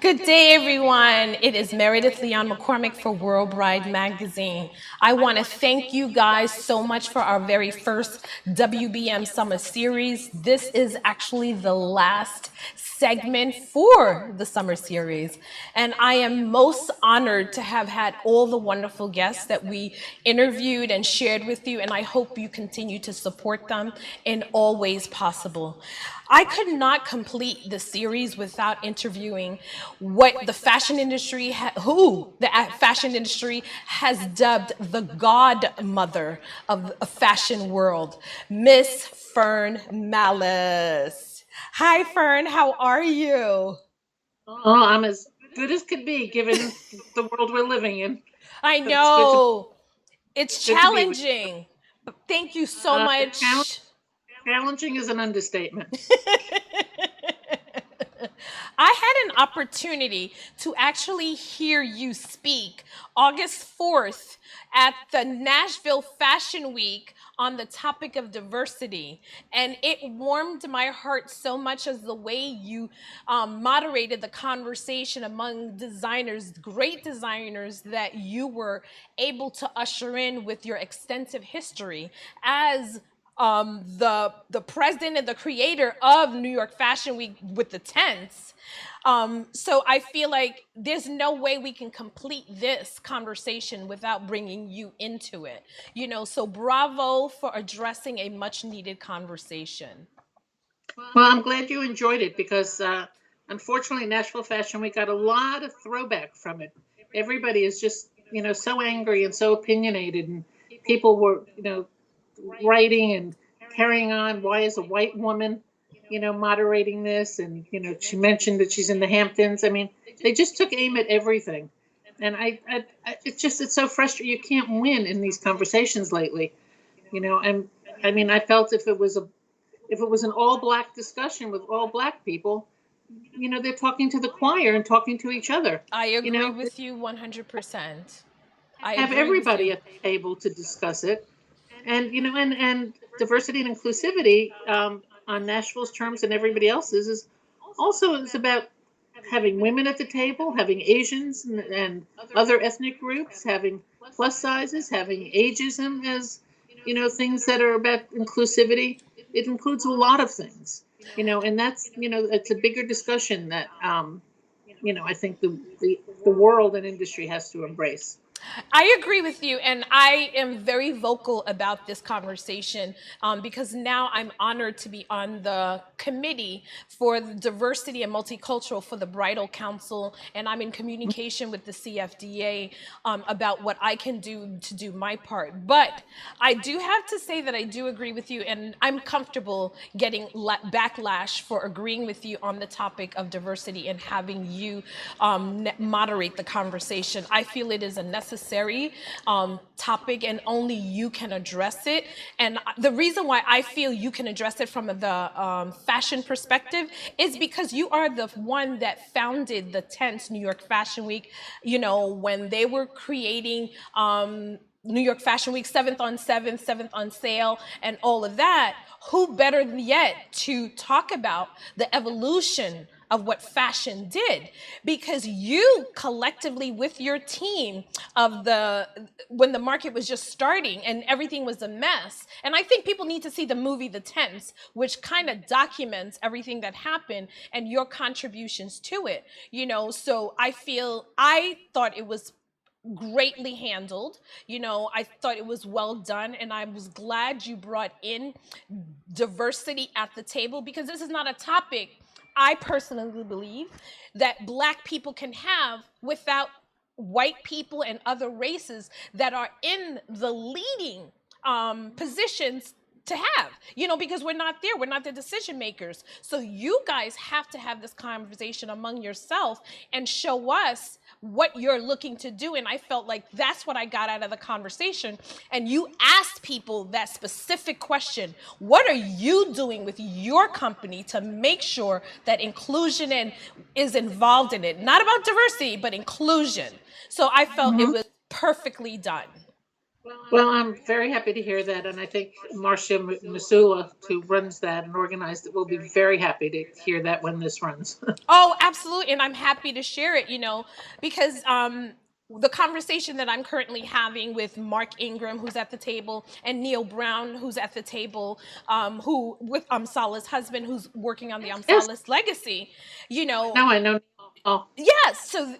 Good day, everyone. It is Meredith Leon McCormick for World Bride Magazine. I want to thank you guys so much for our very first WBM Summer Series. This is actually the last segment for the summer series. And I am most honored to have had all the wonderful guests that we interviewed and shared with you, and I hope you continue to support them in all ways possible. I could not complete the series without interviewing what the fashion industry, who the fashion industry has dubbed the godmother of the fashion world, Miss Fern Mallis. Hi, Fern. How are you? Oh, I'm as good as could be given the world we're living in. I But it's good to know it's good to be with you. challenging, but thank you so much. Challenging is an understatement. I had an opportunity to actually hear you speak August 4th at the Nashville Fashion Week on the topic of diversity. And it warmed my heart so much as the way you moderated the conversation among designers, great designers that you were able to usher in with your extensive history as the president and the creator of New York Fashion Week with the tents. So I feel like there's no way we can complete this conversation without bringing you into it. So bravo for addressing a much needed conversation. Well, I'm glad you enjoyed it because unfortunately, Nashville Fashion Week got a lot of throwback from it. Everybody is just so angry and so opinionated, and people were writing and carrying on. Why is a white woman moderating this? And she mentioned that she's in the Hamptons. I mean, they just took aim at everything, and it's so frustrating. You can't win in these conversations lately, and I mean, I felt if it was an all black discussion with all black people, they're talking to the choir and talking to each other. I agree with you 100%. I Have agree with everybody you. at the table to discuss it, and and diversity and inclusivity on Nashville's terms and everybody else's is about having women at the table, having Asians and other ethnic groups, having plus sizes, having ageism as things that are about inclusivity. It includes a lot of things, and that's it's a bigger discussion that I think the world and industry has to embrace. I agree with you, and I am very vocal about this conversation because now I'm honored to be on the committee for the diversity and multicultural for the Bridal Council, and I'm in communication with the Cfda about what I can do to do my part. But I do have to say that I do agree with you, and I'm comfortable getting backlash for agreeing with you on the topic of diversity and having you moderate the conversation. I feel it is a necessary topic, and only you can address it. And the reason why I feel you can address it from the fashion perspective is because you are the one that founded the 10th New York Fashion Week. When they were creating New York Fashion Week, 7th on 7th, 7th on sale, and all of that. Who better yet to talk about the evolution of what fashion did? Because you collectively with your team when the market was just starting and everything was a mess. And I think people need to see the movie The Tents, which kind of documents everything that happened and your contributions to it. So I thought it was greatly handled. I thought it was well done, and I was glad you brought in diversity at the table, because this is not a topic I personally believe that Black people can have without white people and other races that are in the leading positions to have, because we're not there. We're not the decision makers. So you guys have to have this conversation among yourself and show us what you're looking to do. And I felt like that's what I got out of the conversation. And you asked people that specific question: what are you doing with your company to make sure that inclusion is involved in it? Not about diversity, but inclusion. So I felt it Mhm. was perfectly done. Well, I'm very happy to hear that, and I think Marcia Masula, who runs that and organized it, will be very happy to hear that when this runs. Oh, absolutely. And I'm happy to share it, because the conversation that I'm currently having with Mark Ingram, who's at the table, and Neil Brown, who's at the table, who with Sala's husband, who's working on the Yes, Sala's legacy, you know, now I know. Oh, yes, so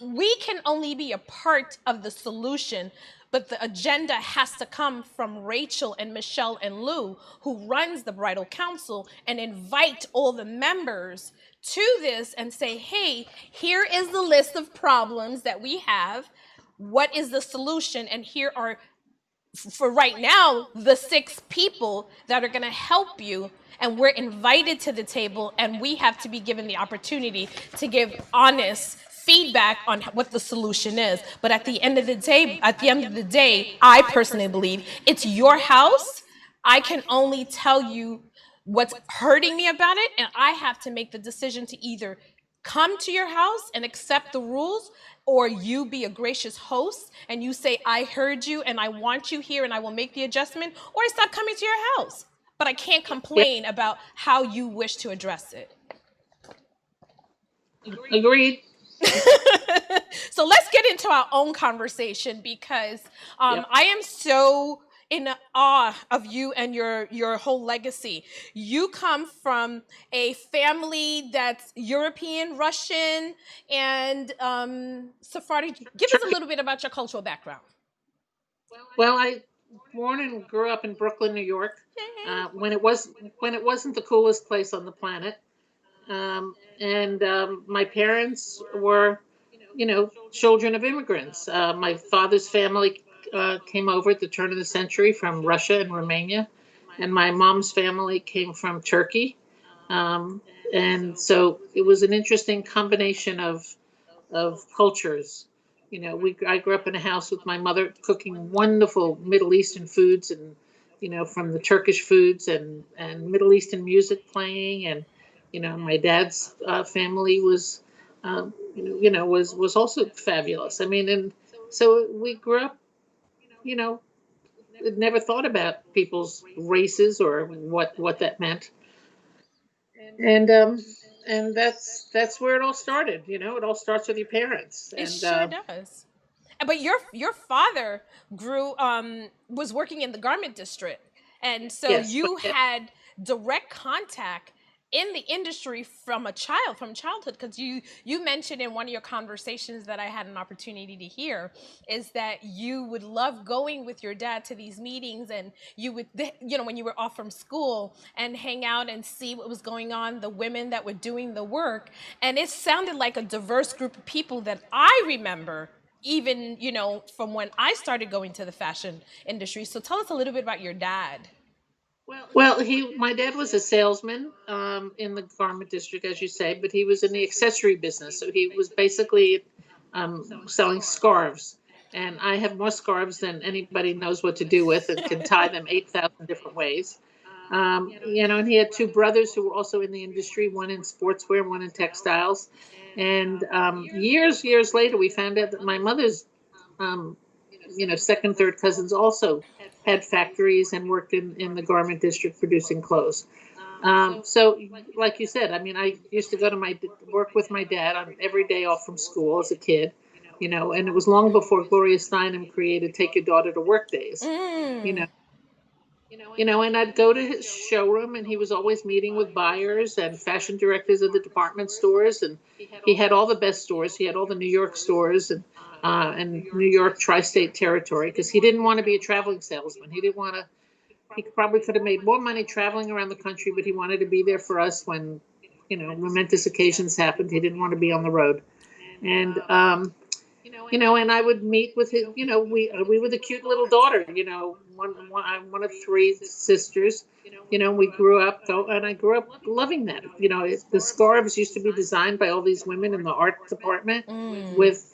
we can only be a part of the solution, but the agenda has to come from Rachel and Michelle and Lou, who runs the bridal council, and invite all the members to this and say, hey, here is the list of problems that we have. What is the solution? And here are, for right now, the 6 people that are going to help you, and we're invited to the table, and we have to be given the opportunity to give honest feedback on what the solution is. But at the end of the day, I personally believe it's your house. I can only tell you what's hurting me about it, and I have to make the decision to either come to your house and accept the rules, or you be a gracious host and you say, I heard you and I want you here and I will make the adjustment, or I stop coming to your house. But I can't yeah, complain about how you wish to address it. agreed. So let's get into our own conversation, because Yep. I am so in awe of you and your whole legacy. You come from a family that's European, Russian, and Sephardi. Give us a little bit about your cultural background. Well, I born and grew up in Brooklyn, New York, Yay. when it wasn't the coolest place on the planet. And my parents were, children of immigrants. My father's family came over at the turn of the century from Russia and Romania, and my mom's family came from Turkey. Um, and so it was an interesting combination of cultures. I grew up in a house with my mother cooking wonderful Middle Eastern foods, and from the Turkish foods and Middle Eastern music playing, and my dad's family was, was also fabulous. I mean, and so we grew up, you know, never thought about people's races or what that meant, and that's where it all started. It all starts with your parents, It and sure does. But your father was working in the garment district, and so yes, you had direct contact in the industry from childhood, because you mentioned in one of your conversations that I had an opportunity to hear, is that you would love going with your dad to these meetings, and you would, when you were off from school, and hang out and see what was going on, the women that were doing the work. And it sounded like a diverse group of people that I remember, even from when I started going to the fashion industry. So tell us a little bit about your dad. well, my dad was a salesman in the garment district, as you say, but he was in the accessory business. So he was basically selling scarves. And I have more scarves than anybody knows what to do with, and can tie them 8,000 different ways. And he had 2 brothers who were also in the industry, one in sportswear, one in textiles. And years later, we found out that my mother's um, second, third cousins also had factories and worked in the garment district producing clothes. So, like you said, I mean, I used to go to my work with my dad on every day off from school as a kid, and it was long before Gloria Steinem created "Take Your Daughter to Work" days, you know. Mm. And I'd go to his showroom, and he was always meeting with buyers and fashion directors of the department stores, and he had all the best stores. He had all the New York stores and New York tri-state territory, because he didn't want to be a traveling salesman. He didn't want to. He probably could have made more money traveling around the country, but he wanted to be there for us when, momentous occasions happened. He didn't want to be on the road, and and I would meet with his. We were the cute little daughter. I'm one of 3 sisters. We grew up, and I grew up loving that. The scarves used to be designed by all these women in the art department Mm. with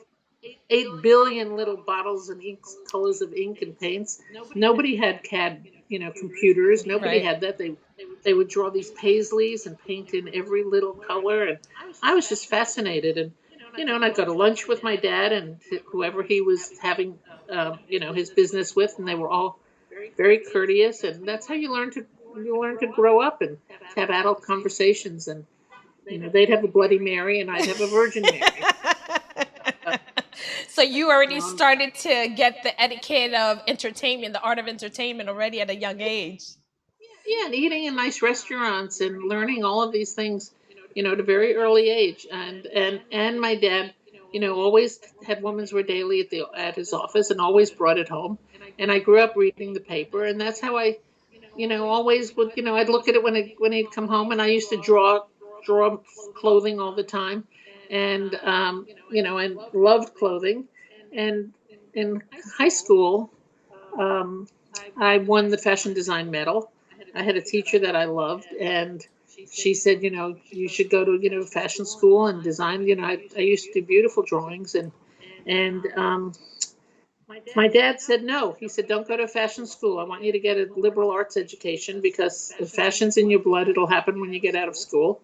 8 billion little bottles and inks, colors of ink and paints. Nobody had CAD, computers. Nobody Right. had that. They would draw these paisleys and paint in every little color, and I was just fascinated. And and I'd go to lunch with my dad and whoever he was having, his business with, and they were all very courteous, and that's how you learn to grow up and have adult conversations. And they'd have a Bloody Mary, and I'd have a Virgin Mary. So you already Um, started to get the etiquette of entertainment, the art of entertainment already at a young age. yeah, and eating in nice restaurants and learning all of these things, at a very early age. And my dad, always had Women's Wear Daily at his office and always brought it home. And I grew up reading the paper, and that's how I, always would, I'd look at it when he'd come home, and I used to draw clothing all the time, and and loved clothing. And in high school, um, I won the fashion design medal. I had a teacher that I loved, and she said, you should go to, fashion school and design. I used to do beautiful drawings, and my dad said no. He said, don't go to fashion school. I want you to get a liberal arts education, because if fashion's in your blood, it'll happen when you get out of school.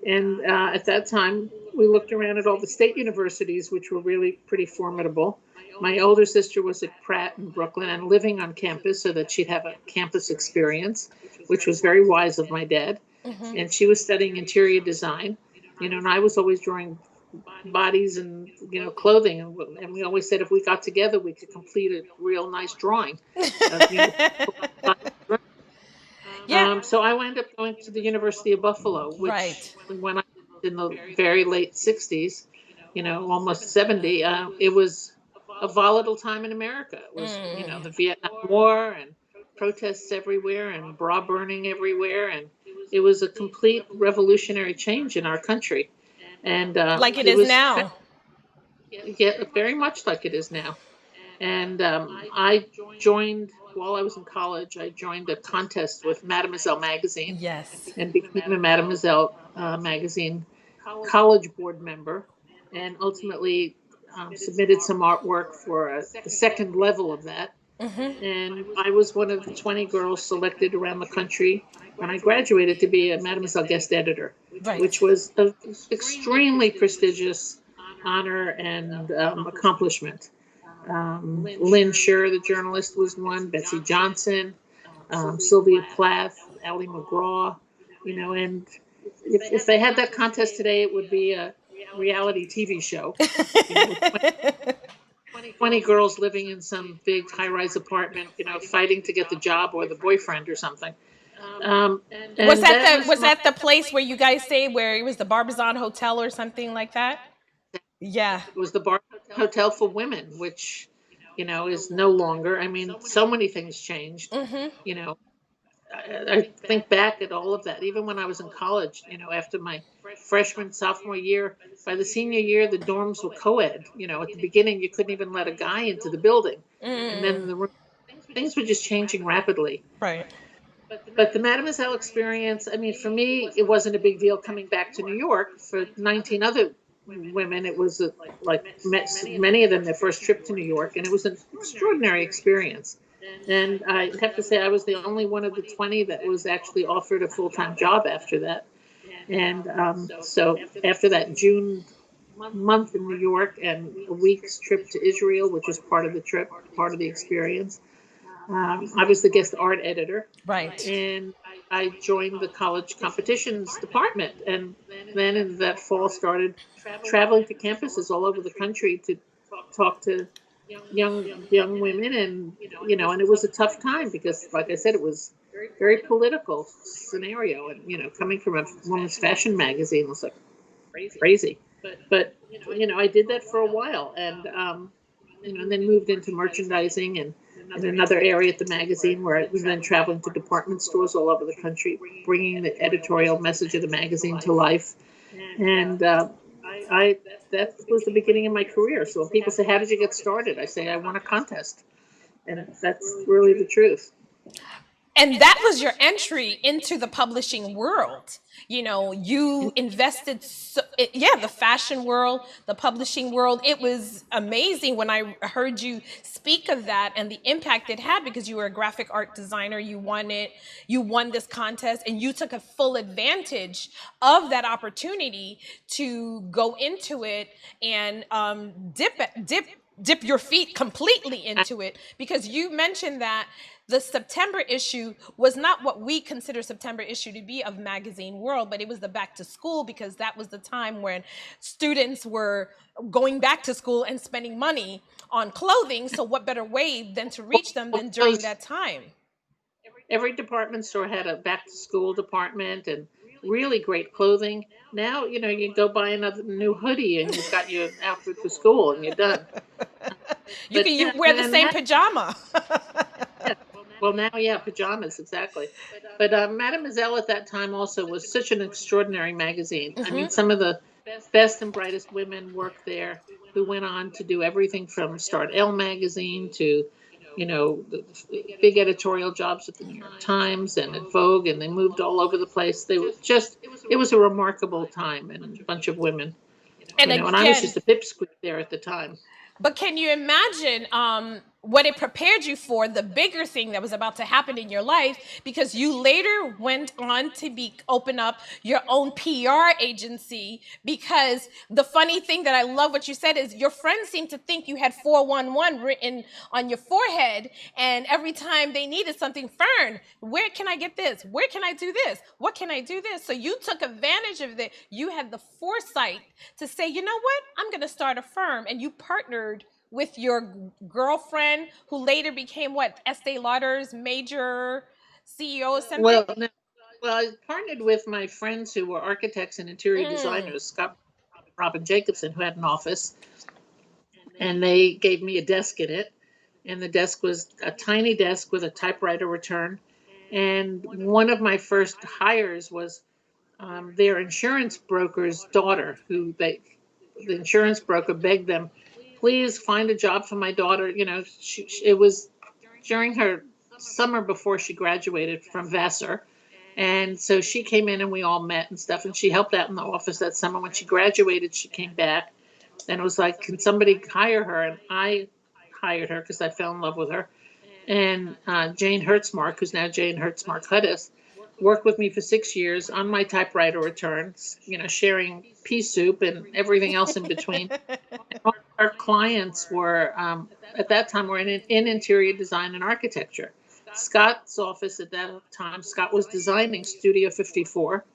And at that time, we looked around at all the state universities, which were really pretty formidable. My older sister was at Pratt in Brooklyn and living on campus so that she'd have a campus experience, which was very wise of my dad. Hmm. And she was studying interior design, and I was always drawing bodies and clothing, and we always said if we got together we could complete a real nice drawing. Yeah. So I wound up going to the University of Buffalo, which Right. when I was in the very late 60s, almost 70, it was a volatile time in America. It was, Mm. the Vietnam War and protests everywhere and bra burning everywhere. And it was a complete revolutionary change in our country. And Like it it is was now. yeah, very much like it is now. And I joined, while I was in college, I joined a contest with Mademoiselle magazine Yes. and became a Mademoiselle magazine college board member, and ultimately submitted some artwork for the second level of that. Hmm. And I was one of the 20 girls selected around the country when I graduated to be a Mademoiselle guest editor, which Right. was an extremely prestigious honor and accomplishment. Lynn Sher, the journalist, was one, Betsy Johnson, Sylvia Plath, Ally McGraw, and if they had that contest today, it would be a reality TV show, with 20 girls living in some big high-rise apartment, fighting to get the job or the boyfriend or something. Um, Was and that that the was was my, that the place where you guys stayed, where it was the Barbizon Hotel or something like that? Yeah. it was the Bar Hotel for Women, which, is no longer. I mean, so many things changed, Hmm. you know, I think back at all of that, even when I was in college, after my freshman, sophomore year, by the senior year, the dorms were co-ed. At the beginning, you couldn't even let a guy into the building. And Mm. then things were just changing rapidly. Right. But the Mademoiselle experience, I mean, for me, it wasn't a big deal coming back to New York. For 19 other women, it was like many of them, their first trip to New York, and it was an extraordinary experience. And I have to say, I was the only one of the 20 that was actually offered a full-time job after that. And so after that June month in New York and a week's trip to Israel, which was part of the trip, part of the experience, I was the guest art editor, Right. and I joined the college competitions department. And then in that fall started traveling to campuses all over the country to talk to young women. And and it was a tough time because, like I said, it was very political scenario, and coming from a woman's fashion magazine was like crazy. But I did that for a while, and and then moved into merchandising and in another area at the magazine, where I was then traveling to department stores all over the country, bringing the editorial message of the magazine to life. And I that was the beginning of my career. So when people say, "How did you get started?" I say, "I won a contest," and that's really the truth. And that was your entry into the publishing world. You know, you invested, the fashion world, the publishing world. It was amazing when I heard you speak of that and the impact it had, because you were a graphic art designer. You won it, you won this contest, and you took a full advantage of that opportunity to go into it and dip your feet completely into it, because you mentioned that the September issue was not what we consider September issue to be of Magazine World, but it was the back to school, because that was the time when students were going back to school and spending money on clothing. So what better way than to reach them than during that time? Every department store had a back to school department and really great clothing. Now, you know, you go buy another new hoodie and you've got your outfit for school and you're done. You can wear the same pajama. Yeah. Well, now, yeah, pajamas, exactly. But Mademoiselle at that time also was such an extraordinary magazine. I mean, some of the best and brightest women worked there, who went on to do everything from start Elle magazine to, you know, the big editorial jobs at the New York Times and at Vogue, and they moved all over the place. They were just, it was a remarkable time, and a bunch of women. And and I was just a pipsqueak there at the time. But can you imagine what it prepared you for, the bigger thing that was about to happen in your life? Because you later went on to open up your own PR agency. Because the funny thing that I love what you said is your friends seem to think you had 411 written on your forehead, and every time they needed something, Fern, where can I get this? Where can I do this? What can I do this? So you took advantage of it. You had the foresight to say, you know what, I'm going to start a firm, and you partnered with your girlfriend, who later became what, Estee Lauder's major CEO or something? Well, I partnered with my friends who were architects and interior designers, Scott, Robin Jacobson, who had an office, and they gave me a desk in it. And the desk was a tiny desk with a typewriter return. And one of my first hires was their insurance broker's daughter, the insurance broker begged them, please find a job for my daughter. You know, it was during her summer before she graduated from Vassar. And so she came in and we all met and stuff. And she helped out in the office that summer. When she graduated, she came back and it was like, can somebody hire her? And I hired her because I fell in love with her. And Jane Hertzmark, who's now Jane Hertzmark Hudis, worked with me for 6 years on my typewriter returns, you know, sharing pea soup and everything else in between. And all our clients were, at that time, were in interior design and architecture. Scott's office at that time, Scott was designing Studio 54.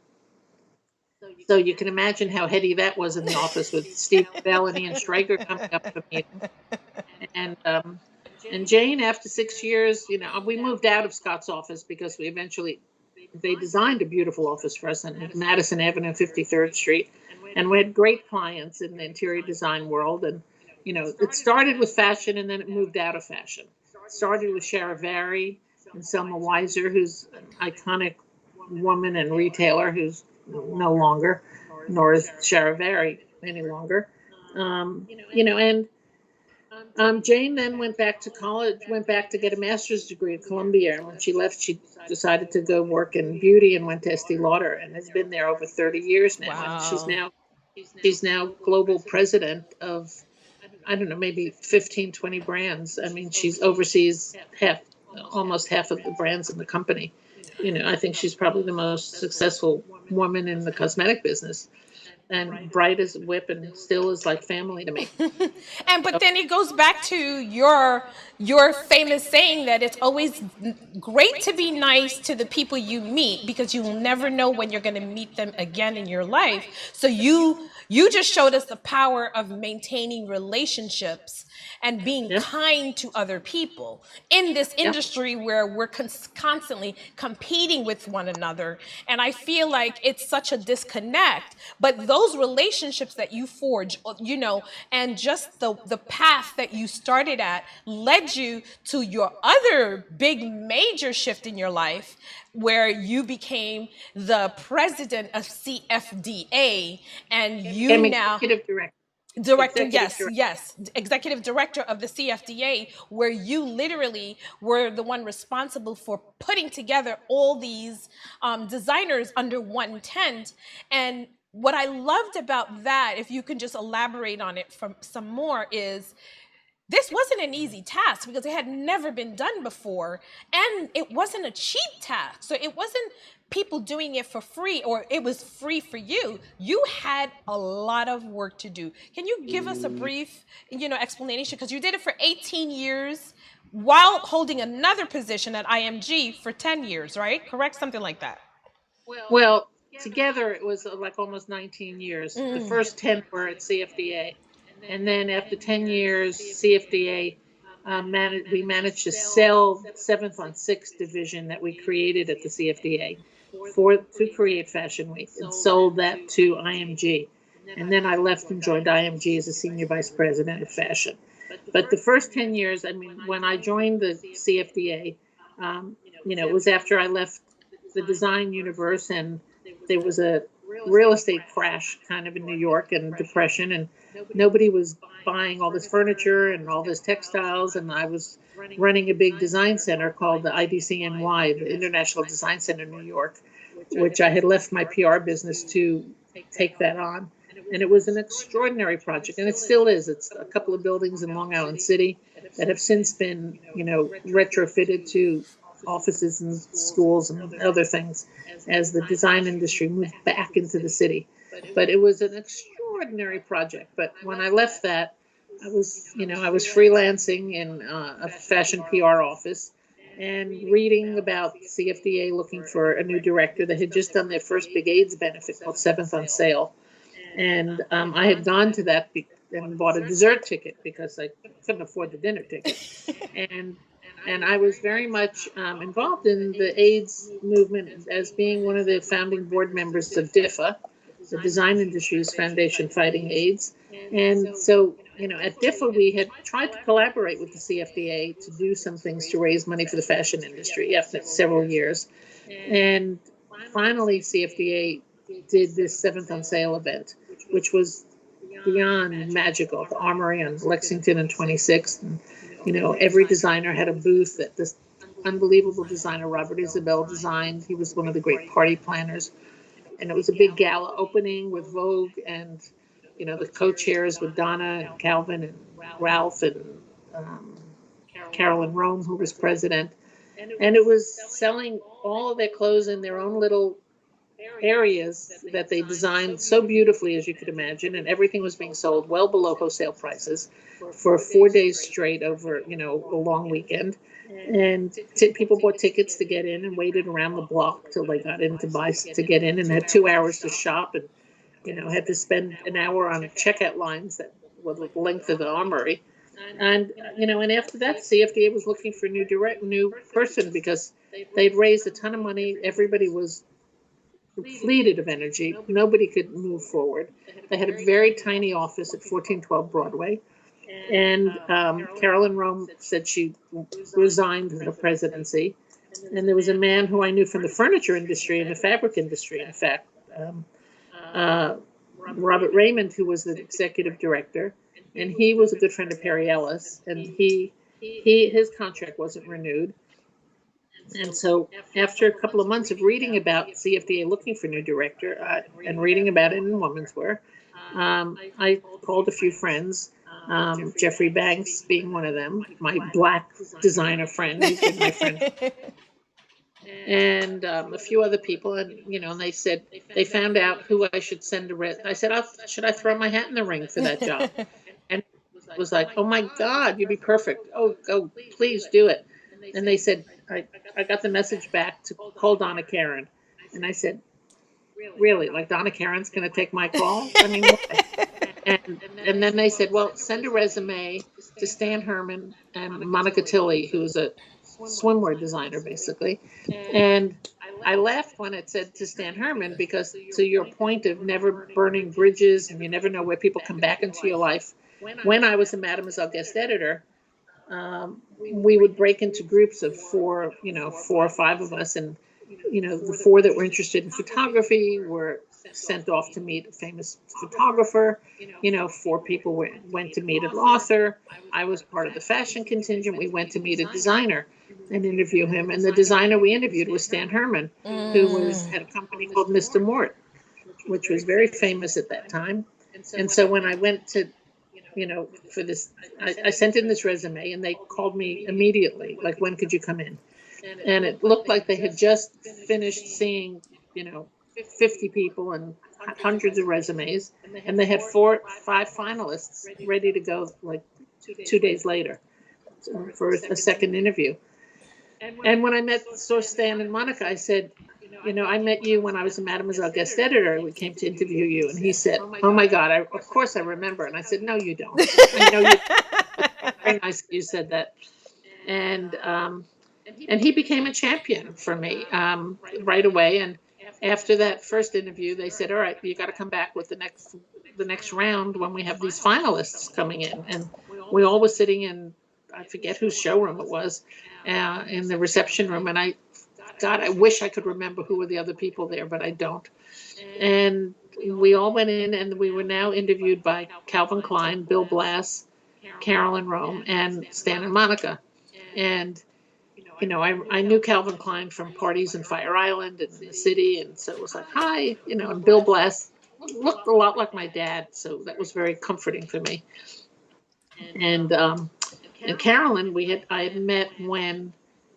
So you can imagine how heady that was in the office with Steve Bellany and Schrager coming up to meet him. And Jane, after 6 years, you know, we moved out of Scott's office because they designed a beautiful office for us on Madison Avenue, 53rd Street. And we had great clients in the interior design world. And, you know, it started with fashion and then it moved out of fashion. It started with Charivari and Selma Weiser, who's an iconic woman and retailer who's no longer, nor is Charivari any longer. You know, and Jane then went back to college, went back to get a master's degree at Columbia. And when she left, she decided to go work in beauty and went to Estee Lauder and has been there over 30 years now. Wow. And she's now global president of, I don't know, maybe 15, 20 brands. I mean, she's oversees almost half of the brands in the company. You know, I think she's probably the most successful woman in the cosmetic business. And bright as a whip and still is like family to me. But then it goes back to your famous saying that it's always great to be nice to the people you meet, because you will never know when you're going to meet them again in your life. So you just showed us the power of maintaining relationships and being kind to other people in this industry where we're constantly competing with one another. And I feel like it's such a disconnect, but those relationships that you forge, you know, and just the path that you started at led you to your other big major shift in your life, where you became the president of CFDA, and you now executive director. Director, executive yes, director. yes, executive director of the CFDA, where you literally were the one responsible for putting together all these designers under one tent. And what I loved about that, if you can just elaborate on it from some more, is this wasn't an easy task because it had never been done before, and it wasn't a cheap task. So it wasn't people doing it for free, or it was free for you. You had a lot of work to do. Can you give us a brief, explanation, because you did it for 18 years while holding another position at IMG for 10 years, right? Correct, something like that. Well, together it was like almost 19 years. The first 10 were at CFDA. And then after 10 years, CFDA we managed to sell 7th on 6th division that we created at the CFDA to create Fashion Week, and sold that to IMG. And then I left and joined IMG as a senior vice president of fashion. But the first 10 years, I mean, when I joined the CFDA, it was after I left the design universe, and there was a real estate crash kind of in New York and depression, and nobody was buying all this furniture and all this textiles, and I was running a big design center called the IDCNY, the International Design Center in New York, which I had left my PR business to take that on. And it was an extraordinary project, and it still is. It's a couple of buildings in Long Island City that have since been, retrofitted to offices and schools and other things as the design industry moved back into the city. But it was an extraordinary project. But when I left that, I was freelancing in a fashion PR office and reading about CFDA looking for a new director. They had just done their first big AIDS benefit called 7th on Sale. And I had gone to that and bought a dessert ticket because I couldn't afford the dinner ticket. And I was very much involved in the AIDS movement as being one of the founding board members of DIFA, the Design Industries Foundation Fighting AIDS. And so, at DIFA, we had tried to collaborate with the CFDA to do some things to raise money for the fashion industry after several years. And finally, CFDA did this 7th on Sale event, which was beyond magical. The Armory on Lexington and 26th. And, every designer had a booth that this unbelievable designer, Robert Isabel, designed. He was one of the great party planners. And it was a big gala opening with Vogue and, the co-chairs with Donna and Calvin and Ralph and Carolyn Rome, who was president. And it was selling all of their clothes in their own little areas that they designed so beautifully, as you could imagine, and everything was being sold well below wholesale prices for 4 days straight over, a long weekend. And people bought tickets to get in and waited around the block till they got in to get in, and had 2 hours to shop, and had to spend an hour on checkout lines that were the length of the Armory. And and after that, CFDA was looking for a new person because they'd raised a ton of money. Everybody was depleted of energy. Nobody could move forward. They had a very tiny office at 1412 Broadway. And Carolyn Rome said she resigned the presidency. And there was a man who I knew from the furniture industry and the fabric industry, in fact, Robert Raymond, who was the executive director. And he was a good friend of Perry Ellis. And his contract wasn't renewed. And so after a couple of months of reading about CFDA looking for a new director and reading about it in Women's Wear, I called a few friends, Jeffrey Banks being one of them, my black designer friend. He's been my friend. And a few other people, and and they said they found out who I should send I said, should I throw my hat in the ring for that job? And it was like, oh my God, you'd be perfect. Oh, please do it. And they said, I got the message back to call Donna Karan. And I said, really? Like Donna Karan's going to take my call? I mean, why? And then they said, well, send a resume to Stan Herman and Monica Tilley, who is a swimwear designer, basically. And I laughed when it said to Stan Herman, because to your point of never burning bridges, and you never know where people come back into your life. When I was a Mademoiselle guest editor, we would break into groups of 4 or 5 of us, and the 4 that were interested in photography were sent off to meet a famous photographer. 4 people went to meet an author. I was part of the fashion contingent. We went to meet a designer and interview him. And the designer we interviewed was Stan Herman, who had a company called Mr. Mort, which was very famous at that time. And so when I went to, for this, I sent in this resume and they called me immediately, like, when could you come in? And it looked like they had just finished seeing, 50 people and hundreds of resumes. And they had 4 or 5 finalists ready to go like 2 days later for a second interview. And when I saw Stan and Monica, I said, I met you when I was a Mademoiselle guest editor. We came to interview you. And he said, oh, my God, of course I remember. And I said, no, you don't. I know you. Very nice that you said that. And he became a champion for me right away. And after that first interview, they said, all right, you got to come back with the next round when we have these finalists coming in. And we all were sitting in, I forget whose showroom it was, in the reception room. And I wish I could remember who were the other people there, but I don't. And we all went in, and we were now interviewed by Calvin Klein, Bill Blass, Carolyn Rome, and Stan and Monica. And, I knew Calvin Klein from parties in Fire Island and in the city. And so it was like, hi, and Bill Blass looked a lot like my dad. So that was very comforting for me. And Carolyn, I had met when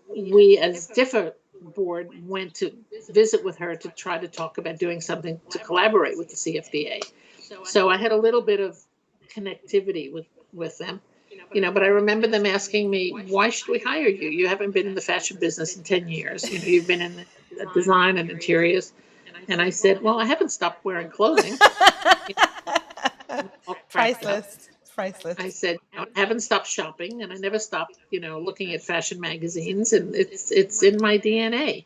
we, as DIFA board, went to visit with her to try to talk about doing something to collaborate with the CFDA. So I had a little bit of connectivity with them, but I remember them asking me, why should we hire you? You haven't been in the fashion business in 10 years. You've been in the design and interiors. And I said, well, I haven't stopped wearing clothing. Priceless. I said, I haven't stopped shopping, and I never stopped, looking at fashion magazines, and it's in my DNA,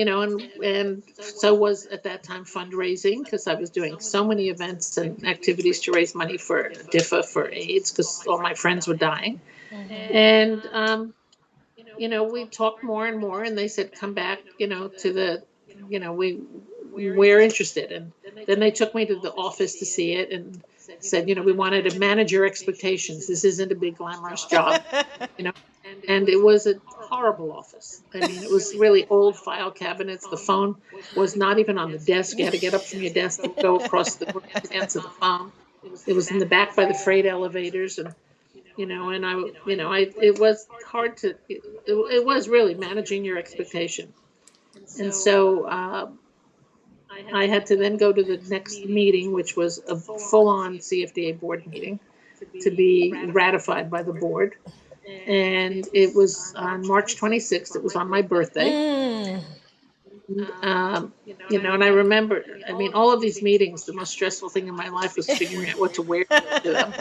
and so was at that time fundraising, because I was doing so many events and activities to raise money for DIFA for AIDS, because all my friends were dying. And, we talked more and more, and they said, come back, to the, we're interested. And then they took me to the office to see it and said, we wanted to manage your expectations. This isn't a big glamorous job, and it was a horrible office. I mean, it was really old file cabinets. The phone was not even on the desk. You had to get up from your desk to go across the room to answer the phone. It was in the back by the freight elevators. And, and it was hard to, it was really managing your expectation. And so, I had to then go to the next meeting, which was a full-on CFDA board meeting to be ratified by the board. And it was on March 26th. It was on my birthday. And I remember, all of these meetings, the most stressful thing in my life was figuring out what to wear to them.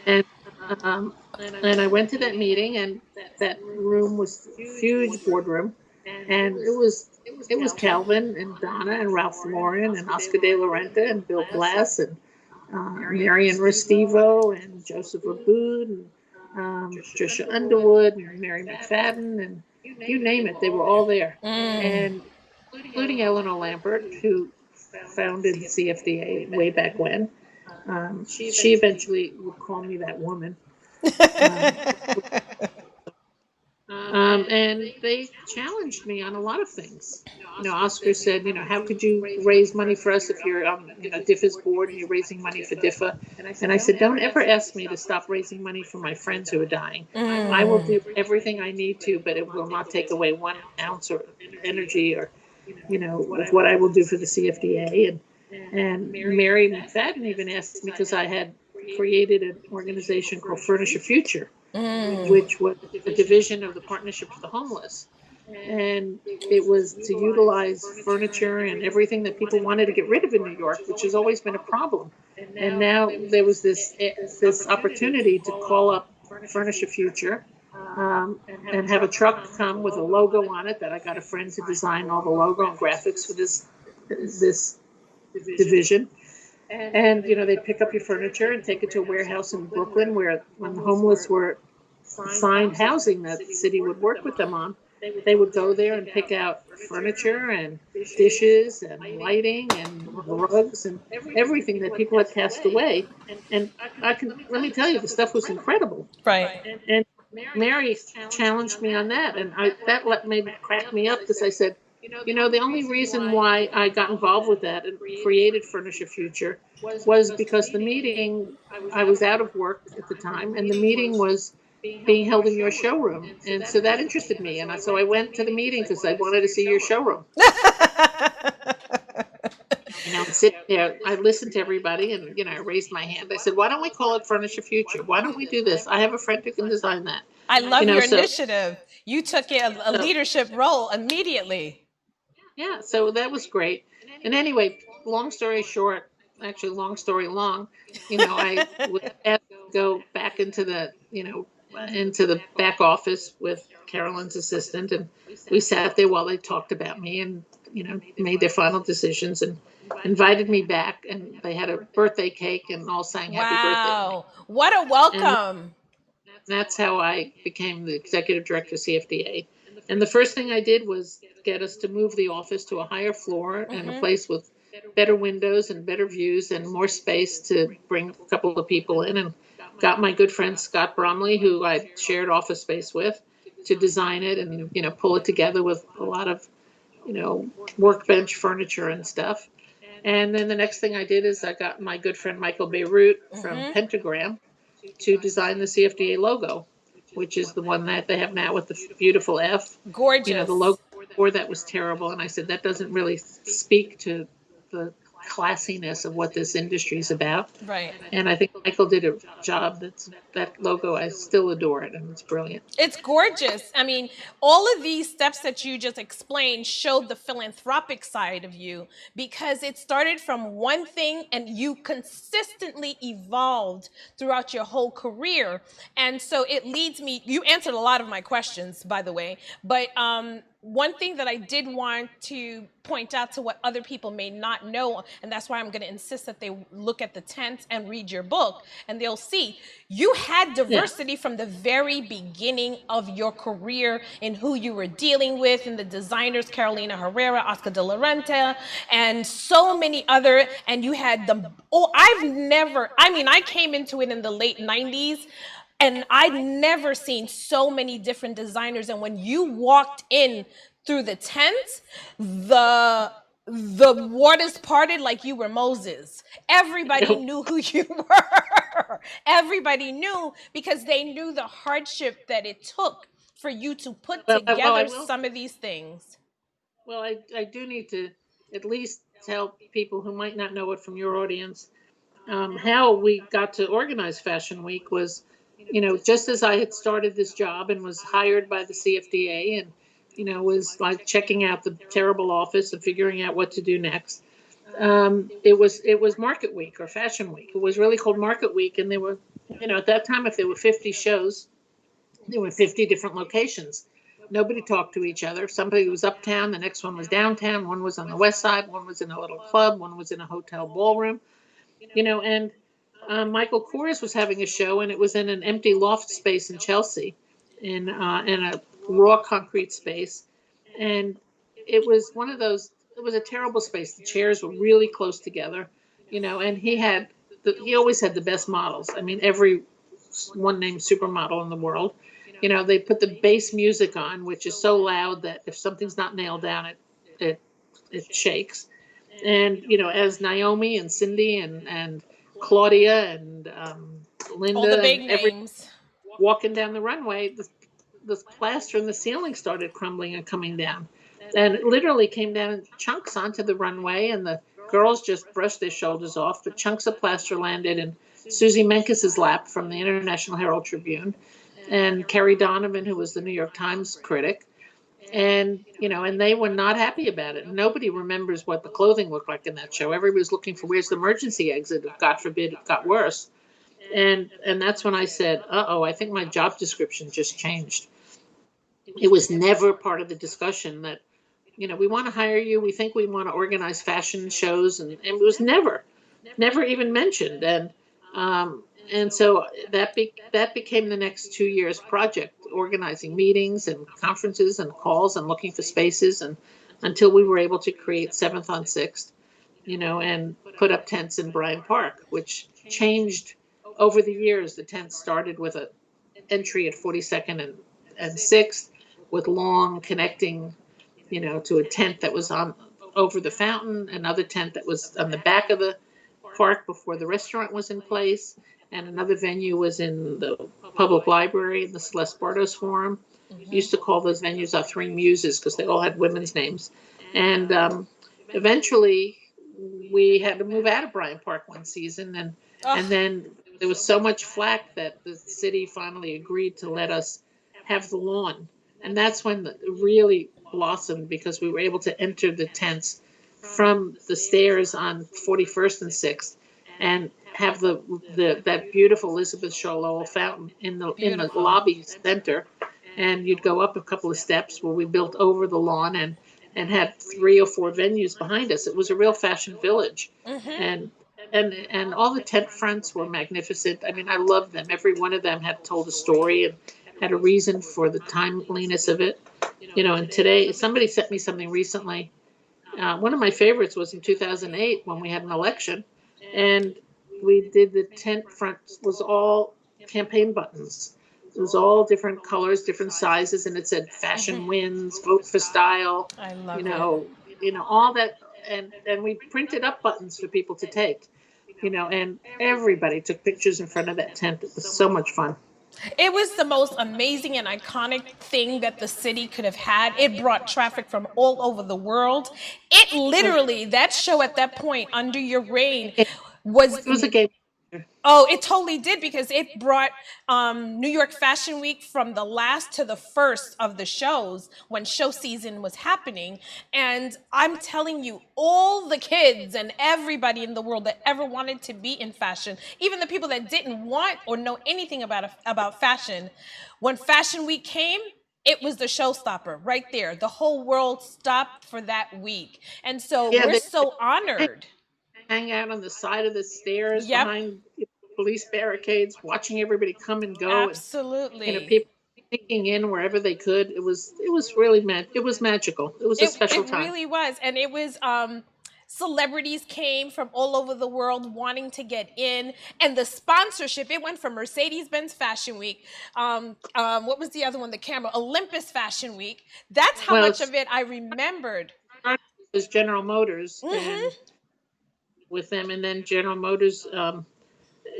And I went to that meeting, and that room was a huge boardroom. And it was Calvin and Donna and Ralph Lauren and Oscar de la Renta and Bill Blass and Marion Restivo and Joseph Abboud and Trisha Underwood and Mary McFadden, and you name it, they were all there. And including Eleanor Lambert, who founded the CFDA way back when. She eventually would call me that woman. And they challenged me on a lot of things. Oscar said, how could you raise money for us if you're on, DIFA's board and you're raising money for DIFA? And I said, don't ever ask me to stop raising money for my friends who are dying. I will do everything I need to, but it will not take away 1 ounce of energy or, with what I will do for the CFDA. And Mary McFadden even asked me, because I had created an organization called Furnish a Future, which was a division of the Partnership for the Homeless. And it was to utilize furniture and everything that people wanted to get rid of in New York, which has always been a problem. And now there was this opportunity to call up Furnish a Future and have a truck come with a logo on it that I got a friend to design all the logo and graphics for this division. And, they'd pick up your furniture and take it to a warehouse in Brooklyn where when the homeless were assigned housing that the city would work with them on, they would go there and pick out furniture and dishes and lighting and rugs and everything that people had passed away. And let me tell you, the stuff was incredible. Right. And Mary challenged me on that, and that made crack me up because I said, the only reason why I got involved with that and created Furniture Future was because the meeting, I was out of work at the time, and the meeting was being held in your showroom. And so that interested me. And so I went to the meeting because I wanted to see your showroom. And sit there, I listened to everybody, and I raised my hand. I said, why don't we call it Furniture Future? Why don't we do this? I have a friend who can design that. I love your initiative. You took a leadership role immediately. Yeah, so that was great. And anyway, long story short, actually long story long, I was asked to go back into the back office with Carolyn's assistant, and we sat there while they talked about me and made their final decisions and invited me back, and they had a birthday cake and all sang happy birthday. Wow, what a welcome. And that's how I became the executive director of CFDA. And the first thing I did was get us to move the office to a higher floor and a place with better windows and better views and more space to bring a couple of people in, and got my good friend Scott Bromley, who I shared office space with, to design it and pull it together with a lot of workbench furniture and stuff. And then the next thing I did is I got my good friend Michael Beirut from Pentagram to design the CFDA logo, which is the one that they have now with the beautiful F. Gorgeous. The logo before that was terrible, and I said that doesn't really speak to the classiness of what this industry is about. Right. And I think Michael did a job. That logo, I still adore it, and it's brilliant. It's gorgeous. I mean, all of these steps that you just explained showed the philanthropic side of you, because it started from one thing and you consistently evolved throughout your whole career. And so it leads me, you answered a lot of my questions, by the way, but one thing that I did want to point out to what other people may not know, and that's why I'm going to insist that they look at the tent and read your book, and they'll see you had diversity from the very beginning of your career in who you were dealing with, and the designers, Carolina Herrera, Oscar de la Renta, and so many other, and you had them. I came into it in the late 90s, and I'd never seen so many different designers. And when you walked in through the tent, the waters parted like you were Moses. Everybody knew who you were. Everybody knew, because they knew the hardship that it took for you to put together some of these things. Well, I do need to at least tell people who might not know it from your audience, how we got to organize Fashion Week was, just as I had started this job and was hired by the CFDA and, was like checking out the terrible office and figuring out what to do next. It was Market Week or Fashion Week. It was really called Market Week. And there were, at that time, if there were 50 shows, there were 50 different locations. Nobody talked to each other. Somebody was uptown, the next one was downtown, one was on the west side, one was in a little club, one was in a hotel ballroom, and Michael Kors was having a show, and it was in an empty loft space in Chelsea, in a raw concrete space. And it was one of those, it was a terrible space. The chairs were really close together, and he always had the best models. I mean, every one named supermodel in the world. They put the bass music on, which is so loud that if something's not nailed down, it shakes. And, as Naomi and Cindy and Claudia and Linda, all the big names, walking down the runway, the plaster in the ceiling started crumbling and coming down. And it literally came down in chunks onto the runway, and the girls just brushed their shoulders off. But chunks of plaster landed in Susie Menkes's lap from the International Herald Tribune, and Kerry Donovan, who was the New York Times critic. And, and they were not happy about it. Nobody remembers what the clothing looked like in that show. Everybody was looking for where's the emergency exit. God forbid it got worse. And that's when I said, I think my job description just changed. It was never part of the discussion that, we want to hire you. We think we want to organize fashion shows. And it was never even mentioned. And and so that became the next 2 years project, organizing meetings and conferences and calls and looking for spaces, and until we were able to create 7th on 6th, and put up tents in Bryant Park, which changed over the years. The tents started with an entry at 42nd and 6th, with long connecting, to a tent that was on over the fountain, another tent that was on the back of the park before the restaurant was in place, and another venue was in the public library in the Celeste Bartos Forum. Used to call those venues our three muses because they all had women's names. And eventually we had to move out of Bryant Park one season, and then there was so much flack that the city finally agreed to let us have the lawn. And that's when it really blossomed, because we were able to enter the tents from the stairs on 41st and 6th and have that beautiful Elizabeth Shaw Lowell fountain in the lobby center. And you'd go up a couple of steps where we built over the lawn and had 3 or 4 venues behind us. It was a real fashion village. And all the tent fronts were magnificent. I mean, I loved them. Every one of them had told a story and had a reason for the timeliness of it. And today, somebody sent me something recently. One of my favorites was in 2008 when we had an election, and we did the tent front was all campaign buttons. It was all different colors, different sizes, and it said "Fashion wins, vote for style." I love All that, and we printed up buttons for people to take. And everybody took pictures in front of that tent. It was so much fun. It was the most amazing and iconic thing that the city could have had. It brought traffic from all over the world. It literally, that show at that point, Under Your Reign, It was a game. Oh, it totally did, because it brought New York Fashion Week from the last to the first of the shows when show season was happening. And I'm telling you, all the kids and everybody in the world that ever wanted to be in fashion, even the people that didn't want or know anything about fashion, when Fashion Week came, it was the showstopper right there. The whole world stopped for that week. And so we're so honored. Hang out on the side of the stairs Yep. behind police barricades, watching everybody come and go. Absolutely. And, people sneaking in wherever they could. It was really it was magical. It was a special time. It really was. And it was celebrities came from all over the world wanting to get in, and the sponsorship, it went from Mercedes-Benz Fashion Week, what was the other one, the camera, Olympus Fashion Week. That's how much of it I remembered. It was General Motors and with them, and then General Motors,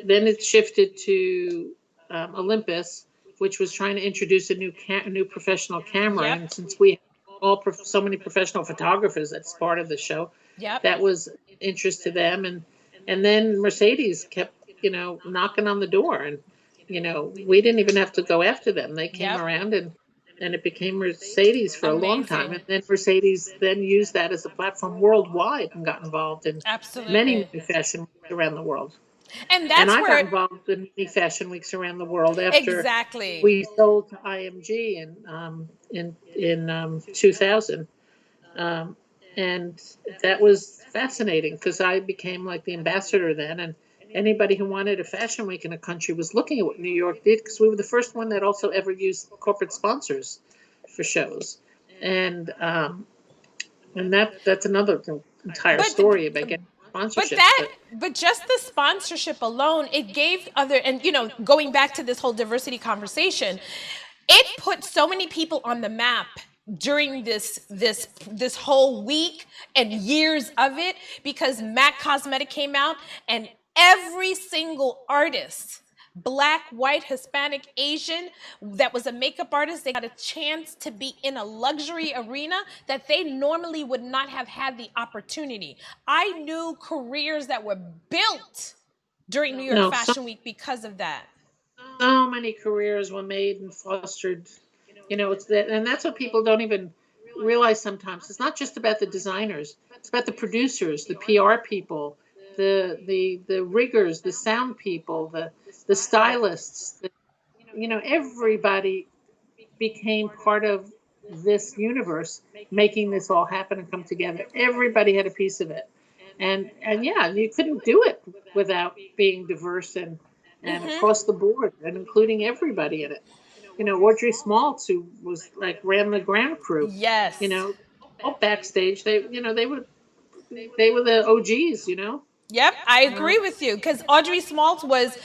then it shifted to Olympus, which was trying to introduce a new professional camera. Yep. And since we have so many professional photographers, that's part of the show. Yep. That was interest to them, and then Mercedes kept knocking on the door, and we didn't even have to go after them. They came around, and it became Mercedes for a long time. And then Mercedes then used that as a platform worldwide and got involved in many fashion weeks around the world. And I got involved in many fashion weeks around the world after we sold to IMG in 2000. And that was fascinating, because I became like the ambassador then, and anybody who wanted a fashion week in a country was looking at what New York did, because we were the first one that also ever used corporate sponsors for shows. And that's another entire story about getting sponsorship. But just the sponsorship alone, it gave other, and going back to this whole diversity conversation, it put so many people on the map during this whole week and years of it, because MAC Cosmetic came out, and every single artist, Black, white, Hispanic, Asian, that was a makeup artist, they got a chance to be in a luxury arena that they normally would not have had the opportunity. I knew careers that were built during New York Fashion Week because of that. So many careers were made and fostered. It's that, and that's what people don't even realize sometimes. It's not just about the designers. It's about the producers, the PR people, the riggers, the sound people, the stylists. Everybody became part of this universe, making this all happen and come together. Everybody had a piece of it, and yeah, you couldn't do it without being diverse and and across the board, and including everybody in it. Audrey Smaltz, who was like ran the ground crew, you Yes. know, all backstage. They were the OGs. Yep, I Um, agree with you because Audrey Smaltz was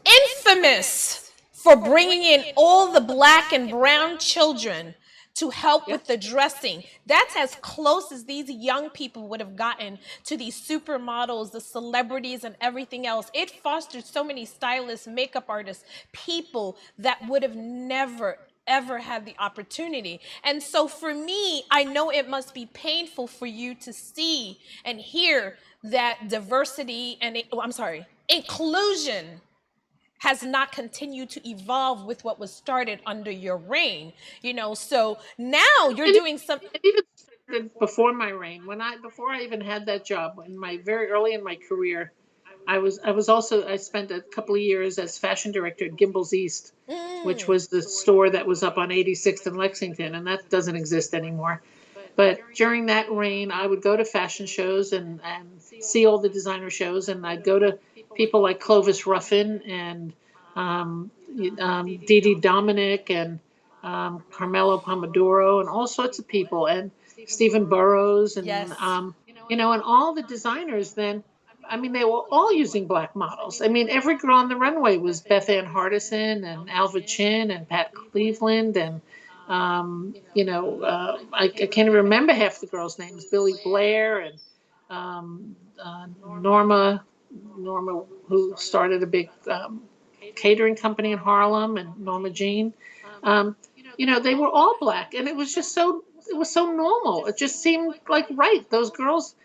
infamous for bringing in all the black and brown children to help yep. with the dressing. That's as close as these young people would have gotten to these supermodels, the celebrities, and everything else. It fostered so many stylists, makeup artists, people that would have never ever had the opportunity. And so for me, I know it must be painful for you to see and hear that diversity and inclusion has not continued to evolve with what was started under your reign. So now you're It, doing some. it even started before my reign. Before I even had that job, in my very early in my career, I spent a couple of years as fashion director at Gimbel's East, which Mm, was the store that was up on 86th and Lexington, and that doesn't exist anymore. But during that reign, I would go to fashion shows and see all the designer shows, and I'd go to people like Clovis Ruffin and um, Dee Dee Dominic and Carmelo Pomodoro and all sorts of people, and Stephen Burrows and yes. and all the designers then. I mean, they were all using black models. I mean, every girl on the runway was Beth Ann Hardison and Alva Chin and Pat Cleveland and I can't even remember half the girls' names. Billy Blair and um, Norma, who started a big catering company in Harlem, and Norma Jean. Um, they were all black, and it was so normal. It just seemed like right. Those girls,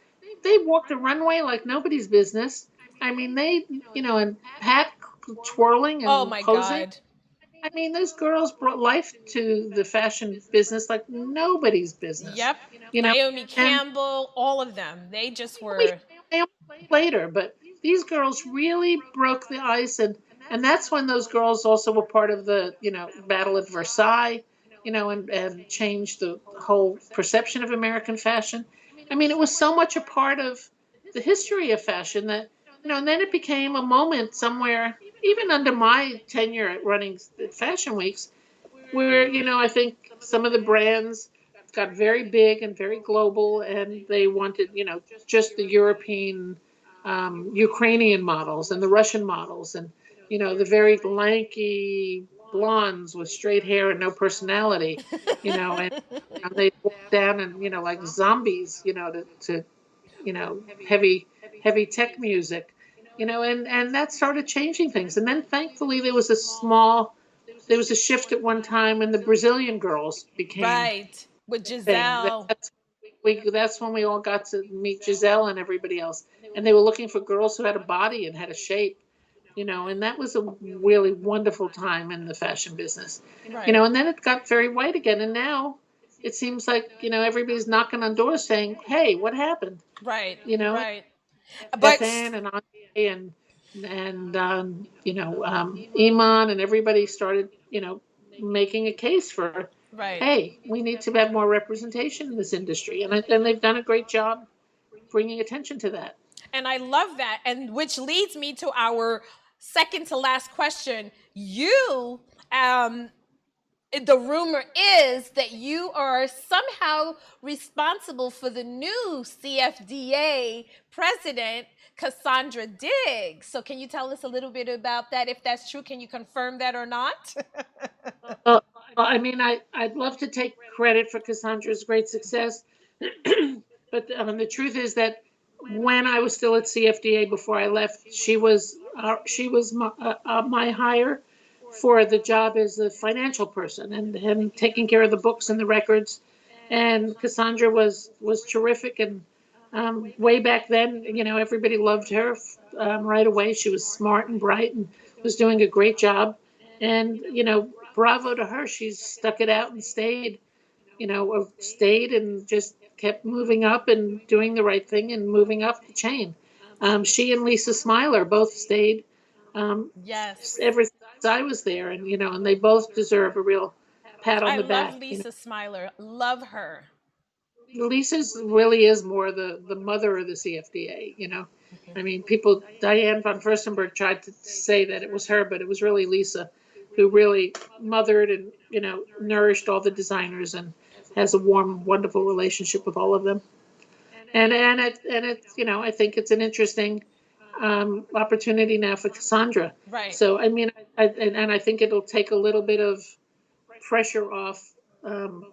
they walked the runway like nobody's business. I mean, and Pat twirling Oh and my posing. God. I mean, those girls brought life to the fashion business like nobody's business, Yep. you know. Naomi And Campbell, all of them. They just we were. later, but these girls really broke the ice, and that's when those girls also were part of the battle at Versailles, and changed the whole perception of American fashion. I mean, it was so much a part of the history of fashion that and then it became a moment somewhere, even under my tenure at running fashion weeks, where I think some of the brands got very big and very global, and they wanted just the European, Ukrainian models and the Russian models, and the very lanky blondes with straight hair and no personality, and they walk down and like zombies, to heavy tech music, and that started changing things. And then thankfully there was a shift at one time when the Brazilian girls became Right. With a thing. Giselle. That's when we all got to meet Giselle and everybody else, and they were looking for girls who had a body and had a shape, and that was a really wonderful time in the fashion business, Right. and then it got very white again, and now it seems like everybody's knocking on doors saying, "Hey, what happened?" Right. You know, Right. Beth But Ann and Andre and Iman and everybody started making a case for, right. hey, we need to have more representation in this industry, and they've done a great job bringing attention to that. And I love that. And which leads me to our second to last question. Um, the rumor is that you are somehow responsible for the new CFDA president, Cassandra Diggs. So, can you tell us a little bit about that? If that's true, can you confirm that or not? Well, I mean, I'd love to take credit for Cassandra's great success, but the truth is that when I was still at CFDA before I left, she was my hire for the job as a financial person, and taking care of the books and the records. And Cassandra was terrific, and way back then, everybody loved her right away. She was smart and bright and was doing a great job. And bravo to her. She's stuck it out and stayed and just kept moving up and doing the right thing and moving up the chain. She and Lisa Smiler both stayed um, Yes. ever since I was there, and they both deserve a real pat on I the love back. Lisa Smiler. Love her. Lisa's really is more the mother of the CFDA. I mean, people, Diane von Fürstenberg tried to say that it was her, but it was really Lisa who really mothered and, nourished all the designers and has a warm, wonderful relationship with all of them. And I think it's an interesting opportunity now for Cassandra. Right. So, I mean, and I think it'll take a little bit of pressure off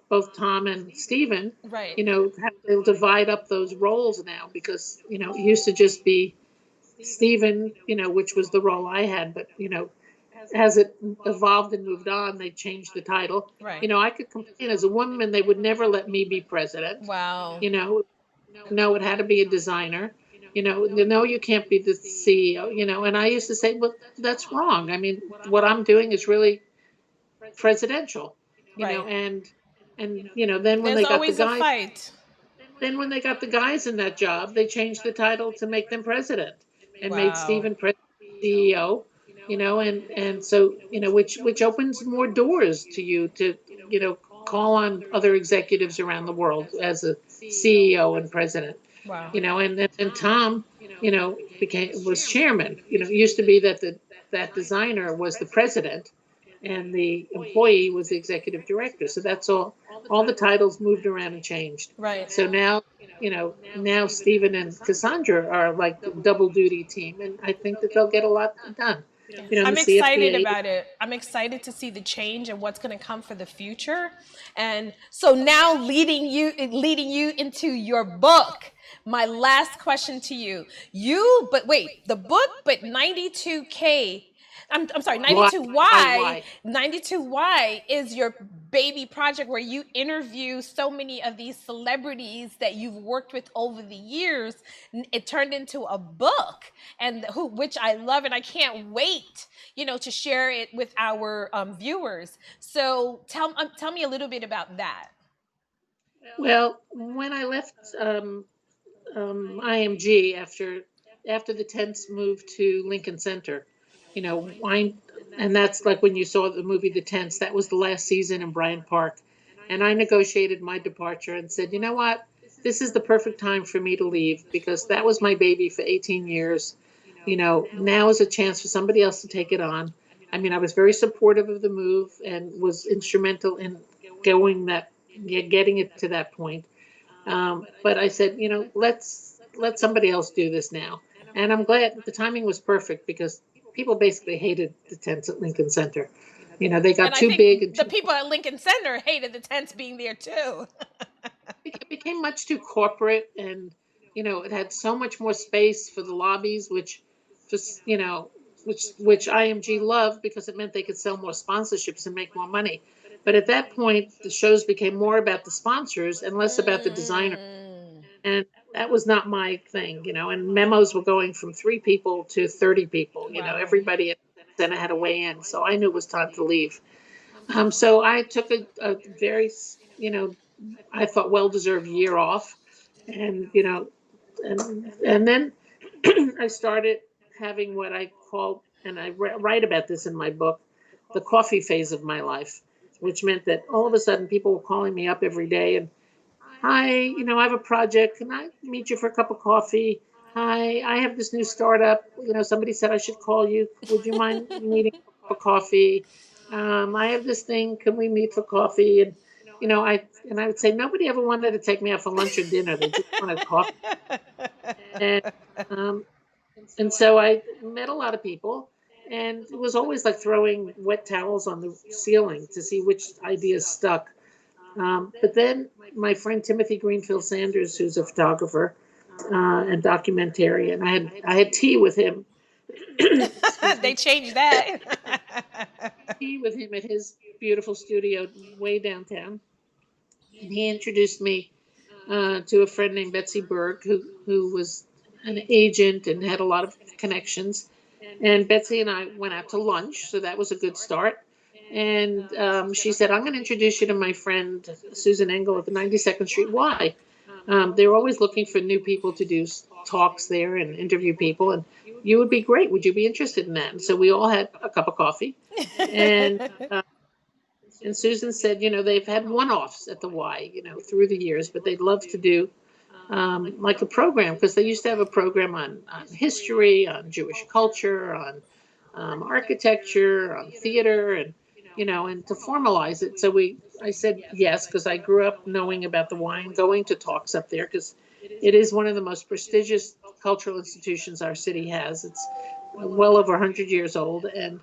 both Tom and Stephen. Right. They'll divide up those roles now because, it used to just be Stephen, which was the role I had, but, as it evolved and moved on, they changed the title. Right. I could complain as a woman, they would never let me be president. Wow. No, it had to be a designer. No, you can't be the CEO, and I used to say, well, that's wrong. I mean, what I'm doing is really presidential, Right. and then when There's they got the always a guys, fight. then when they got the guys in that job, they changed the title to make them president and made Wow. Stephen CEO, and so, which opens more doors to you to, call on other executives around the world as a CEO and president, Wow. and Tom, was chairman. It used to be that that designer was the president and the employee was the executive director. So that's all the titles moved around and changed. Right. So now Stephen and Cassandra are like the double duty team, and I think that they'll get a lot done. I'm The excited CFDA. about it. I'm excited to see the change and what's going to come for the future. And so now leading you into your book. My last question to you. But wait, the book, but 92K. I'm sorry, Why? 92Y. 92Y is your baby project where you interview so many of these celebrities that you've worked with over the years. It turned into a book, and which I love, and I can't wait, to share it with our viewers. So tell me a little bit about that. Well, when I left IMG after the tents moved to Lincoln Center, wine, and that's like when you saw the movie The Tents. That was the last season in Bryant Park, and I negotiated my departure and said, you know what, this is the perfect time for me to leave because that was my baby for 18 years. Now is a chance for somebody else to take it on. I mean, I was very supportive of the move and was instrumental in getting it to that point. But I said, let's let somebody else do this now. And I'm glad the timing was perfect because people basically hated the tents at Lincoln Center. They got And I too big think and the people at Lincoln Center hated the tents being there too. it became much too corporate, and it had so much more space for the lobbies, which just which IMG loved because it meant they could sell more sponsorships and make more money. But at that point, the shows became more about the sponsors and less about the designer. Mm. And that was not my thing, and memos were going from 3 people to 30 people. Wow. Everybody at the center had to weigh in. So I knew it was time to leave. So I took a very, I thought well-deserved year off. And, and then I started having what I call, and I write about this in my book, the coffee phase of my life, which meant that all of a sudden people were calling me up every day and, hi, I have a project. Can I meet you for a cup of coffee? Hi, I have this new startup. Somebody said I should call you. Would you mind meeting for coffee? I have this thing. Can we meet for coffee? And I would say nobody ever wanted to take me out for lunch or dinner. They just wanted coffee. And um, and so I met a lot of people, and it was always like throwing wet towels on the ceiling to see which ideas stuck. But then my friend Timothy Greenfield Sanders, who's a photographer and documentarian, I had tea with him. Excuse They me, changed that. tea with him at his beautiful studio way downtown, and he introduced me to a friend named Betsy Berg, who was an agent and had a lot of connections. And Betsy and I went out to lunch, so that was a good start. And she said, I'm going to introduce you to my friend Susan Engel at the 92nd Street Y. They're always looking for new people to do talks there and interview people. And you would be great. Would you be interested in that? And so we all had a cup of coffee. And and Susan said, they've had one-offs at the Y, through the years, but they'd love to do like a program, because they used to have a program on history, on Jewish culture, on architecture, on theater, and and to formalize it. So I said yes, because I grew up knowing about the wine, going to talks up there, because it is one of the most prestigious cultural institutions our city has. It's well over 100 years old, and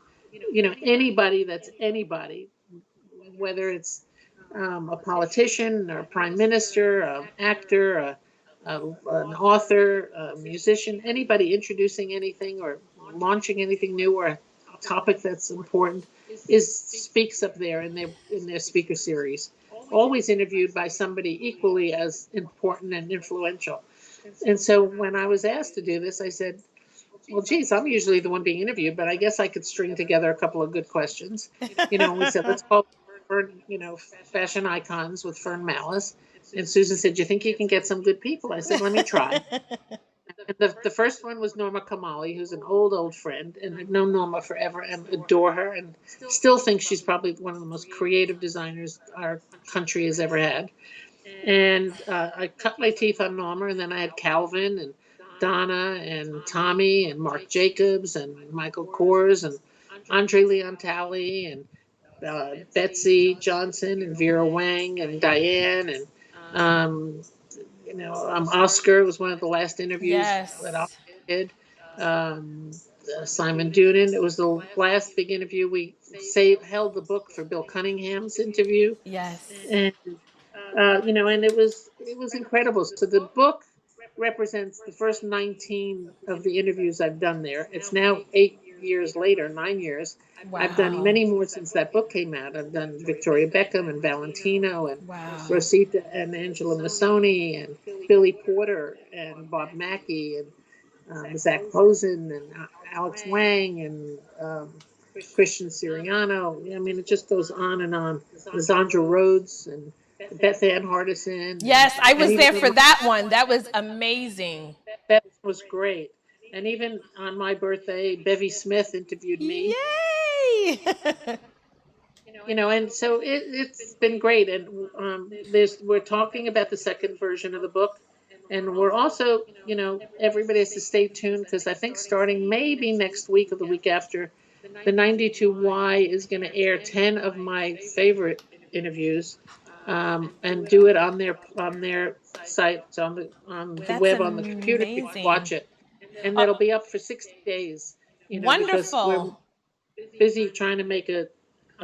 anybody that's anybody, whether it's a politician or a prime minister, an actor, an author, a musician, anybody introducing anything or launching anything new or a topic that's important is speaks up there in their speaker series. Always interviewed by somebody equally as important and influential. And so when I was asked to do this, I said, well, geez, I'm usually the one being interviewed, but I guess I could string together a couple of good questions. We said, let's call Fern, fashion icons with Fern Mallis. And Susan said, do you think you can get some good people? I said, let me try. And the first one was Norma Kamali, who's an old friend, and I've known Norma forever and adore her and still think she's probably one of the most creative designers our country has ever had. And I cut my teeth on Norma, and then I had Calvin and Donna and Tommy and Marc Jacobs and Michael Kors and André Leon Talley and Betsy Johnson and Vera Wang and Diane and Oscar was one of the last interviews that I Yes. did. Um, Simon Doonan. It was the last big interview. We held the book for Bill Cunningham's interview, Yes. and and it was incredible. So the book represents the first 19 of the interviews I've done there. It's now 8 years later, 9 years. I've done Wow. many more since that book came out. I've done Victoria Beckham and Valentino and Wow. Rosita and Angela Missoni and Billy Porter and Bob Mackie and Zach Posen and Alex Wang and Christian Siriano. I mean, it just goes on and on. Zandra Rhodes and Beth Ann Hardison. Yes, I And was even there for that one. That was amazing. Beth was great. And even on my birthday, Bevy Smith interviewed me. Yay! And so it's been great. And we're talking about the second version of the book. And we're also, everybody has to stay tuned, because I think starting maybe next week or the week after, the 92Y is going to air 10 of my favorite interviews, and do it on their site, on the That's web, on the computer. You can amazing. watch it, and Uh, it'll be up for 60 days. Because we're Wonderful. busy trying to make a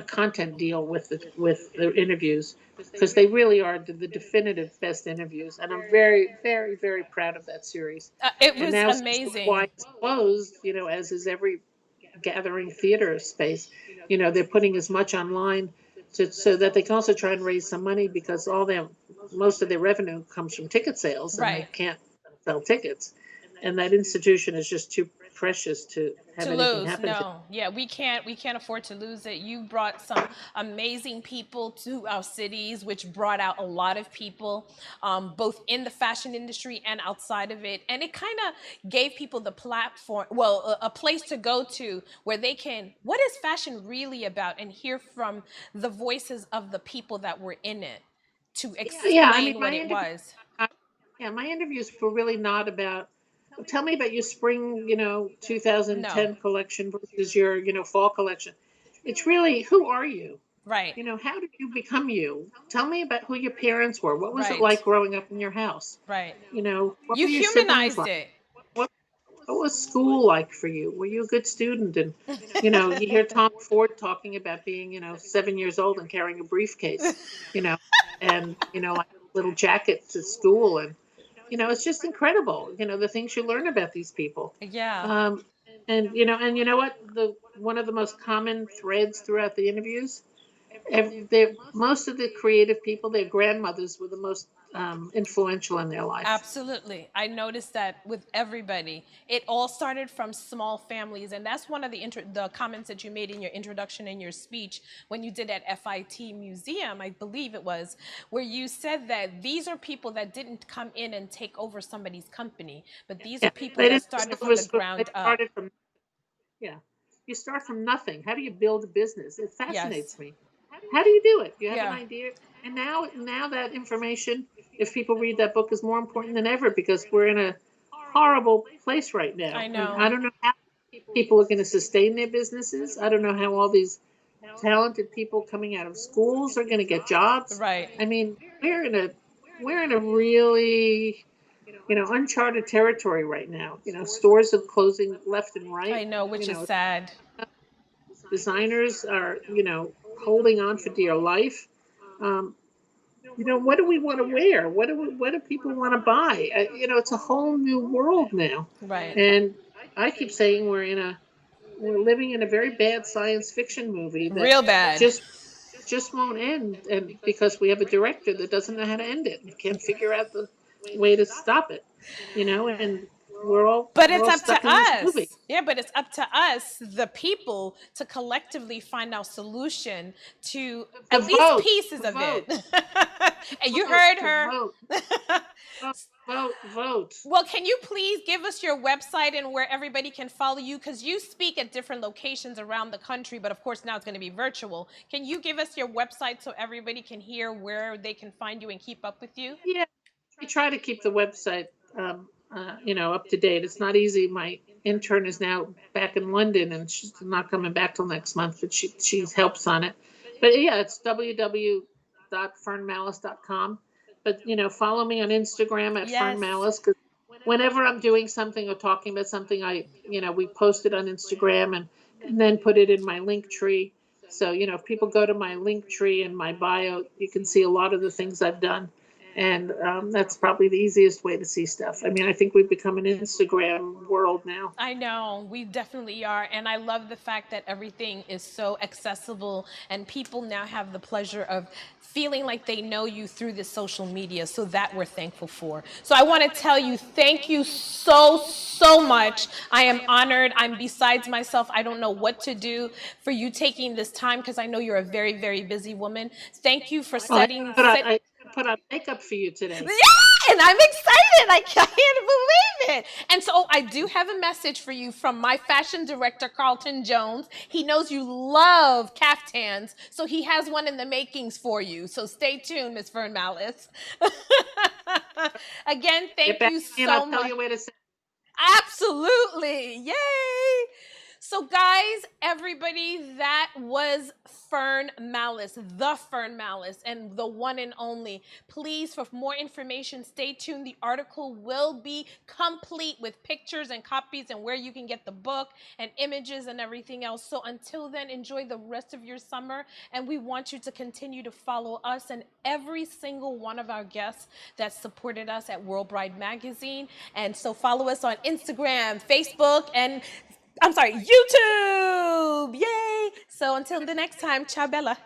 content deal with the interviews, because they really are the definitive best interviews, and I'm very, very, very proud of that series. It And was now, since the Y amazing. is closed, as is every gathering theater space, they're putting as much online so that they can also try and raise some money, because most of their revenue comes from ticket sales, and they Right. can't sell tickets, and that institution is just too precious to have To anything lose, happen to. no. Yeah, we can't afford to lose it. You brought some amazing people to our cities, which brought out a lot of people, both in the fashion industry and outside of it. And it kind of gave people the platform, well, a place to go to where they can, what is fashion really about, and hear from the voices of the people that were in it to Yeah, I mean, explain what it was. my interviews were really not about. Tell me about your spring, No. 2010 collection versus your, fall collection. It's really, who are you? Right. How did you become you? Tell me about who your parents were. What was it Right. like growing up in your house? Right. What You were your siblings humanized like? it. What What was school like for you? Were you a good student? And you hear Tom Ford talking about being, 7 years old and carrying a briefcase, you know, and like a little jacket to school, and it's just incredible, the things you learn about these people. Yeah. Um, and you know what? The One of the most common threads throughout the interviews, most of the creative people, their grandmothers were the most influential in their life. Absolutely. I noticed that with everybody. It all started from small families. And that's one of the comments that you made in your introduction in your speech when you did at FIT Museum, I believe it was, where you said that these are people that didn't come in and take over somebody's company, but these are Yeah, people they that didn't started start from the with. They ground up. started from. Yeah, you start from nothing. How do you build a business? It Yes. fascinates me. How do you do it? Do you have an Yeah. idea? And now that information if people read that book, is more important than ever because we're in a horrible place right now. I I mean, know. I don't know how people are going to sustain their businesses. I don't know how all these talented people coming out of schools are going to get jobs. Right. I mean, we're in a really, uncharted territory right now. Stores are closing left and right. I know, which is sad. Designers are, holding on for dear life. What do we want to wear? What do people want to buy? It's a whole new world now. Right. And I keep saying we're living in a very bad science fiction movie that Real bad. just won't end, and because we have a director that doesn't know how to end it and can't figure out the way to stop it, and we're all But it's up stuck to in this movie. us. Yeah, but it's up to us, the people, to collectively find our solution to at least vote, pieces to of vote. it. And you Vote, heard to her. Vote. Well, can you please give us your website and where everybody can follow you? Because you speak at different locations around the country, but of course now it's going to be virtual. Can you give us your website so everybody can hear where they can find you and keep up with you? Yeah, we try to keep the website, up to date. It's not easy. My intern is now back in London, and she's not coming back till next month, but she helps on it. But yeah, it's www.fernmallis.com. But follow me on Instagram at Fern Yes. Mallis, because whenever I'm doing something or talking about something, we post it on Instagram and then put it in my link tree. So if people go to my link tree and my bio, you can see a lot of the things I've done. And that's probably the easiest way to see stuff. I mean, I think we've become an Instagram world now. I know, we definitely are. And I love the fact that everything is so accessible and people now have the pleasure of feeling like they know you through the social media. So that we're thankful for. So I want to tell you, thank you so much. I am honored. I'm besides myself. I don't know what to do for you taking this time because I know you're a very, very busy woman. Thank you for setting. I put on makeup for you today. Yeah, and I'm excited. I can't believe it. And so I do have a message for you from my fashion director, Carlton Jones. He knows you love caftans, so he has one in the makings for you. So stay tuned, Miss Fern Mallis. Again, thank you so I'll much. tell you where to send. Absolutely. Yay. So guys, everybody, that was Fern Mallis, the Fern Mallis, and the one and only. Please, for more information, stay tuned. The article will be complete with pictures and copies and where you can get the book and images and everything else. So until then, enjoy the rest of your summer. And we want you to continue to follow us and every single one of our guests that supported us at World Bride Magazine. And so follow us on Instagram, Facebook, and YouTube. Yay. So until the next time, ciao Bella.